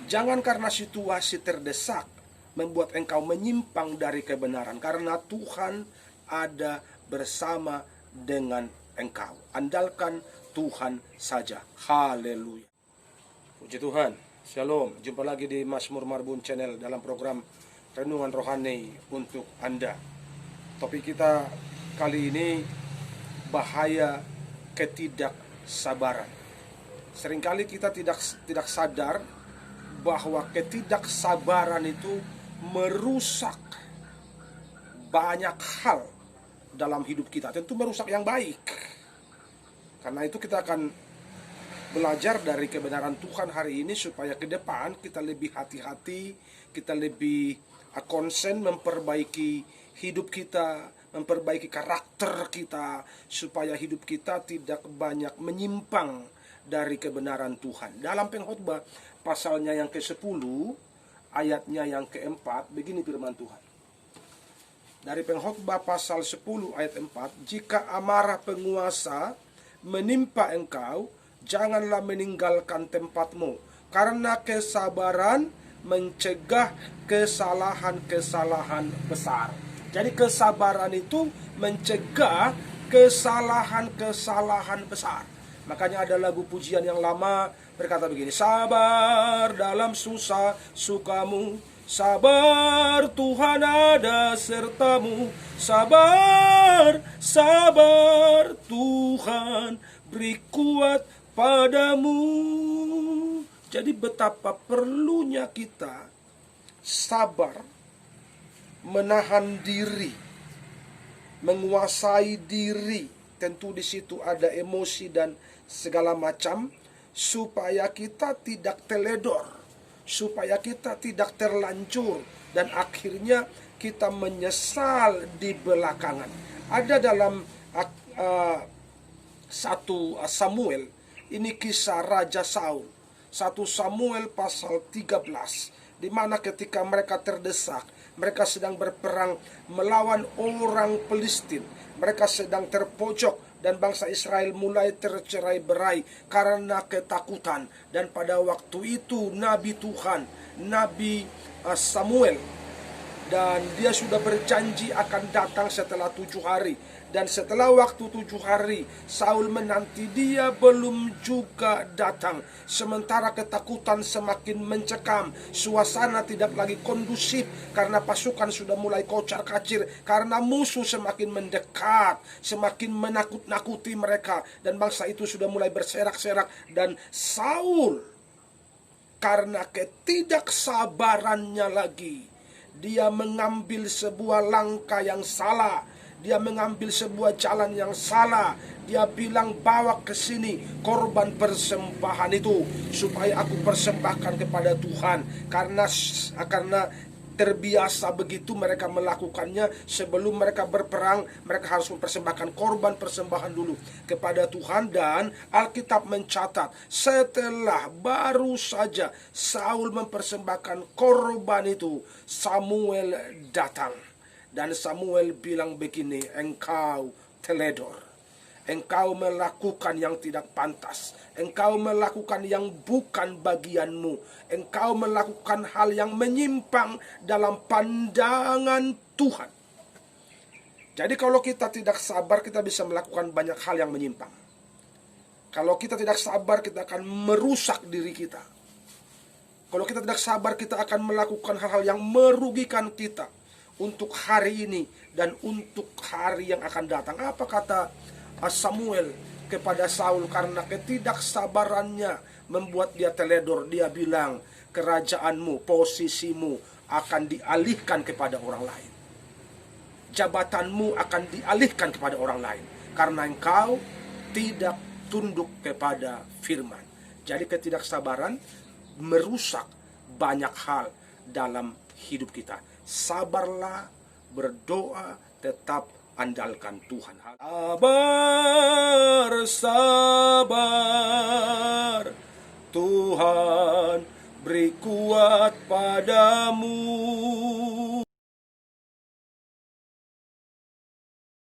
Jangan karena situasi terdesak membuat engkau menyimpang dari kebenaran, karena Tuhan ada bersama dengan engkau. Andalkan Tuhan saja. Haleluya. Puji Tuhan. Shalom. Jumpa lagi di Mazmur Marbun Channel dalam program Renungan Rohani untuk Anda. Topik kita kali ini, bahaya ketidaksabaran. Seringkali kita tidak sadar bahwa ketidaksabaran itu merusak banyak hal dalam hidup kita. Tentu merusak yang baik. Karena itu kita akan belajar dari kebenaran Tuhan hari ini supaya ke depan kita lebih hati-hati, kita lebih konsen memperbaiki hidup kita, memperbaiki karakter kita, supaya hidup kita tidak banyak menyimpang dari kebenaran Tuhan. Dalam Pengkhotbah pasalnya yang ke-10, ayatnya yang ke-4, begini firman Tuhan. Dari Pengkhotbah pasal 10 ayat 4, jika amarah penguasa menimpa engkau, janganlah meninggalkan tempatmu, karena kesabaran mencegah kesalahan-kesalahan besar. Jadi kesabaran itu mencegah kesalahan-kesalahan besar. Makanya ada lagu pujian yang lama berkata begini, sabar dalam susah sukamu, sabar Tuhan ada sertamu, sabar, sabar Tuhan beri kuat padamu. Jadi betapa perlunya kita sabar, menahan diri, menguasai diri. Tentu di situ ada emosi dan segala macam, supaya kita tidak teledor, supaya kita tidak terlanjur, dan akhirnya kita menyesal di belakangan. Ada dalam 1 Samuel, ini kisah Raja Saul, 1 Samuel pasal 13, di mana ketika mereka terdesak, mereka sedang berperang melawan orang Filistin, mereka sedang terpojok, dan bangsa Israel mulai tercerai-berai karena ketakutan. Dan pada waktu itu Nabi Tuhan, Nabi Samuel, dan dia sudah berjanji akan datang setelah 7 hari. Dan setelah waktu 7 hari, Saul menanti, dia belum juga datang. Sementara ketakutan semakin mencekam, suasana tidak lagi kondusif, karena pasukan sudah mulai kocar-kacir, karena musuh semakin mendekat, semakin menakut-nakuti mereka, dan bangsa itu sudah mulai berserak-serak. Dan Saul, karena ketidaksabarannya lagi, dia mengambil sebuah langkah yang salah. Dia mengambil sebuah jalan yang salah. Dia bilang, bawa ke sini korban persembahan itu, supaya aku persembahkan kepada Tuhan. Karena terbiasa begitu mereka melakukannya. Sebelum mereka berperang, mereka harus mempersembahkan korban persembahan dulu kepada Tuhan. Dan Alkitab mencatat, setelah baru saja Saul mempersembahkan korban itu, Samuel datang. Dan Samuel bilang begini, engkau teledor, engkau melakukan yang tidak pantas, engkau melakukan yang bukan bagianmu, engkau melakukan hal yang menyimpang dalam pandangan Tuhan. Jadi kalau kita tidak sabar, kita bisa melakukan banyak hal yang menyimpang. Kalau kita tidak sabar, kita akan merusak diri kita. Kalau kita tidak sabar, kita akan melakukan hal-hal yang merugikan kita untuk hari ini dan untuk hari yang akan datang. Apa kata Samuel kepada Saul? Karena ketidaksabarannya membuat dia teledor. Dia bilang, kerajaanmu, posisimu akan dialihkan kepada orang lain, jabatanmu akan dialihkan kepada orang lain, karena engkau tidak tunduk kepada firman. Jadi ketidaksabaran merusak banyak hal dalam hidup kita. Sabarlah, berdoa, tetap andalkan Tuhan. Sabar, sabar, Tuhan beri kuat padamu.